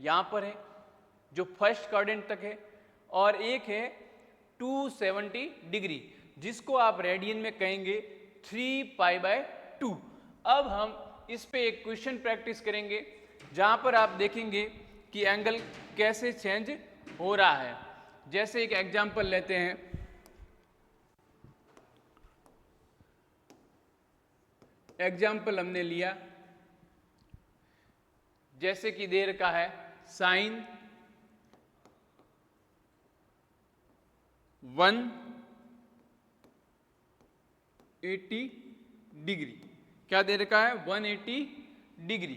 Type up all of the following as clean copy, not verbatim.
यहाँ पर है जो फर्स्ट क्वाड्रेंट तक है, और एक है 270 डिग्री जिसको आप रेडियन में कहेंगे 3π/2। अब हम इस पे एक क्वेश्चन प्रैक्टिस करेंगे जहाँ पर आप देखेंगे कि एंगल कैसे चेंज हो रहा है। जैसे एक एग्जांपल लेते हैं, एग्जाम्पल हमने लिया जैसे कि दे रखा है साइन 180 डिग्री। क्या दे रखा है? 180 डिग्री।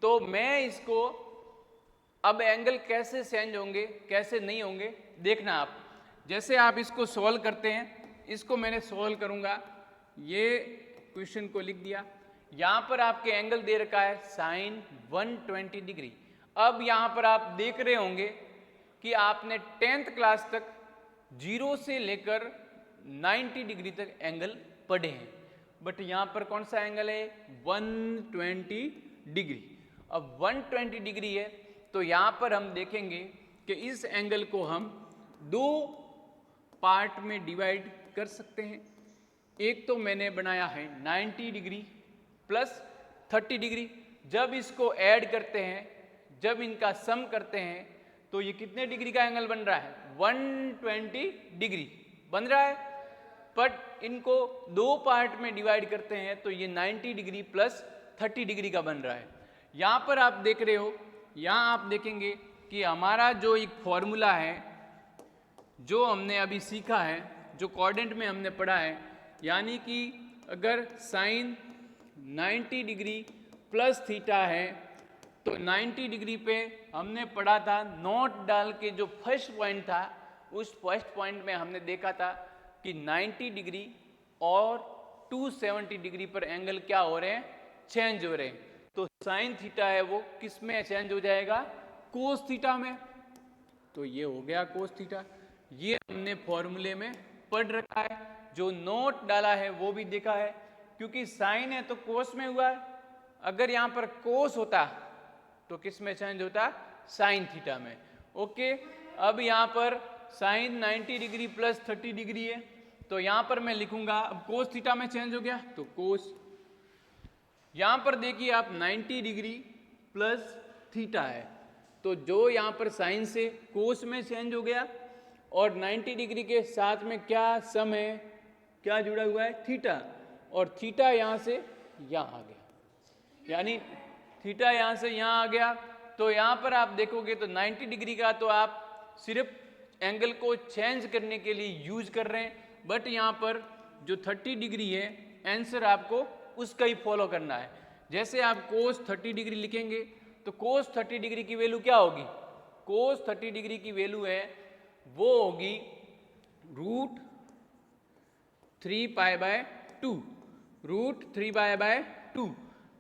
तो मैं इसको अब एंगल कैसे चेंज होंगे कैसे नहीं होंगे देखना आप। जैसे आप इसको सॉल्व करते हैं, इसको मैंने सॉल्व करूंगा, ये क्वेश्चन को लिख दिया। यहाँ पर आपके एंगल दे रखा है साइन 120 डिग्री। अब यहाँ पर आप देख रहे होंगे कि आपने 10th क्लास तक 0 से लेकर 90 डिग्री तक एंगल पढ़े हैं, बट यहाँ पर कौन सा एंगल है? 120 डिग्री। अब 120 डिग्री है तो यहाँ पर हम देखेंगे कि इस एंगल को हम दो पार्ट में डिवाइड कर सकते हैं। एक तो मैंने बनाया है 90 डिग्री प्लस 30 डिग्री। जब इसको ऐड करते हैं, जब इनका सम करते हैं तो ये कितने डिग्री का एंगल बन रहा है? 120 डिग्री बन रहा है। बट इनको दो पार्ट में डिवाइड करते हैं तो ये 90 डिग्री प्लस 30 डिग्री का बन रहा है। यहाँ पर आप देख रहे हो, यहाँ आप देखेंगे कि हमारा जो एक फॉर्मूला है जो हमने अभी सीखा है, जो कोऑर्डिनेट में हमने पढ़ा है, यानी कि अगर साइन 90 डिग्री प्लस थीटा है तो 90 डिग्री पे हमने पढ़ा था नोट डाल के जो फर्स्ट पॉइंट था, उस फर्स्ट पॉइंट में हमने देखा था कि 90 डिग्री और 270 डिग्री पर एंगल क्या हो रहे हैं? चेंज हो रहे हैं। तो साइन थीटा है वो किस में चेंज हो जाएगा? कोस थीटा में। तो ये हो गया कोस थीटा। ये हमने फॉर्मूले में पढ़ रखा है, जो नोट डाला है वो भी देखा है, क्योंकि साइन है तो कोस में हुआ है। अगर यहाँ पर कोस होता तो किस में चेंज होता? साइन थीटा में। ओके, अब यहाँ पर साइन 90 डिग्री प्लस 30 डिग्री है तो यहाँ पर मैं लिखूंगा, अब कोस थीटा में चेंज हो गया तो कोस। यहाँ पर देखिए आप 90 डिग्री प्लस थीटा है तो जो यहाँ पर साइन से कोस में चेंज हो गया, और 90 डिग्री के साथ में क्या सम है, क्या जुड़ा हुआ है? थीटा। और थीटा यहाँ से यहाँ आ गया, यानी थीटा यहाँ से यहाँ आ गया। तो यहाँ पर आप देखोगे तो 90 डिग्री का तो आप सिर्फ एंगल को चेंज करने के लिए यूज कर रहे हैं, बट यहाँ पर जो 30 डिग्री है आंसर आपको उसका ही फॉलो करना है। जैसे आप कोस 30 डिग्री लिखेंगे तो कोस 30 डिग्री की वैल्यू क्या होगी? कोस 30 डिग्री की वैल्यू है वो होगी √3π/2, √3π/2,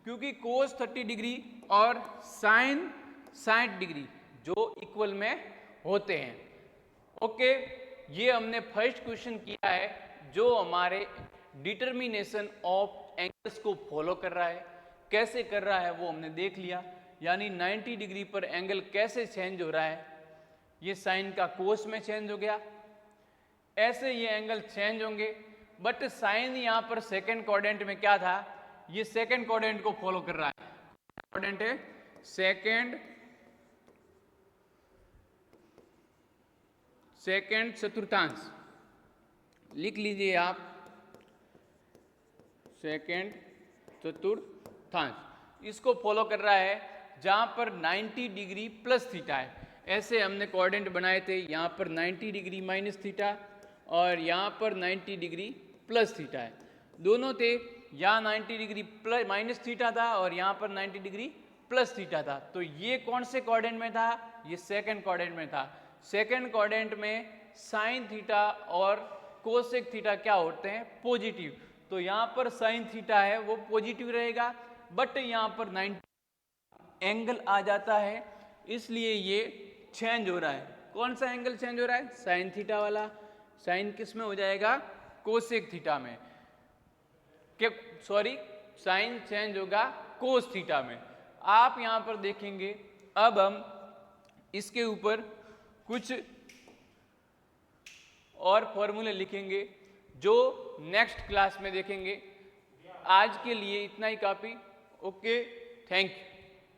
क्योंकि कोस 30 डिग्री और साइन 60 डिग्री जो इक्वल में होते हैं। ओके, ये हमने फर्स्ट क्वेश्चन किया है जो हमारे डिटर्मिनेशन ऑफ एंगल्स को फॉलो कर रहा है। कैसे कर रहा है वो हमने देख लिया, यानी 90 डिग्री पर एंगल कैसे चेंज हो रहा है, ये साइन का कोस में चेंज हो गया, ऐसे ये एंगल चेंज होंगे। बट साइन यहाँ पर सेकंड क्वाड्रेंट में क्या था? ये सेकंड क्वाड्रेंट को फॉलो कर रहा है। क्वाड्रेंट है सेकंड चतुर्थांश, लिख लीजिए आप, सेकंड चतुर्थांश इसको फॉलो कर रहा है, जहां पर 90 डिग्री प्लस थीटा है। ऐसे हमने कोऑर्डिनेट बनाए थे, यहाँ पर 90 डिग्री माइनस थीटा और यहाँ पर 90 डिग्री प्लस थीटा है। दोनों थे, यहाँ 90 डिग्री प्लस माइनस थीटा था और यहाँ पर 90 डिग्री प्लस थीटा था। तो ये कौन से कोऑर्डिनेट में था? ये सेकंड कोऑर्डिनेट में था। सेकंड क्वाड्रेंट में साइन थीटा और कोसेक थीटा क्या होते हैं? पॉजिटिव। तो यहाँ पर साइन थीटा है वो पॉजिटिव रहेगा, बट यहाँ पर 90 एंगल आ जाता है, इसलिए ये चेंज हो रहा है। कौन सा एंगल चेंज हो रहा है? साइन थीटा वाला। साइन किस में हो जाएगा? कोसेक थीटा में। सॉरी, साइन चेंज होगा कोस थीटा में। आप यहाँ पर देखेंगे, अब हम इसके ऊपर कुछ और फॉर्मूले लिखेंगे जो नेक्स्ट क्लास में देखेंगे। आज के लिए इतना ही काफ़ी। Okay, thank you.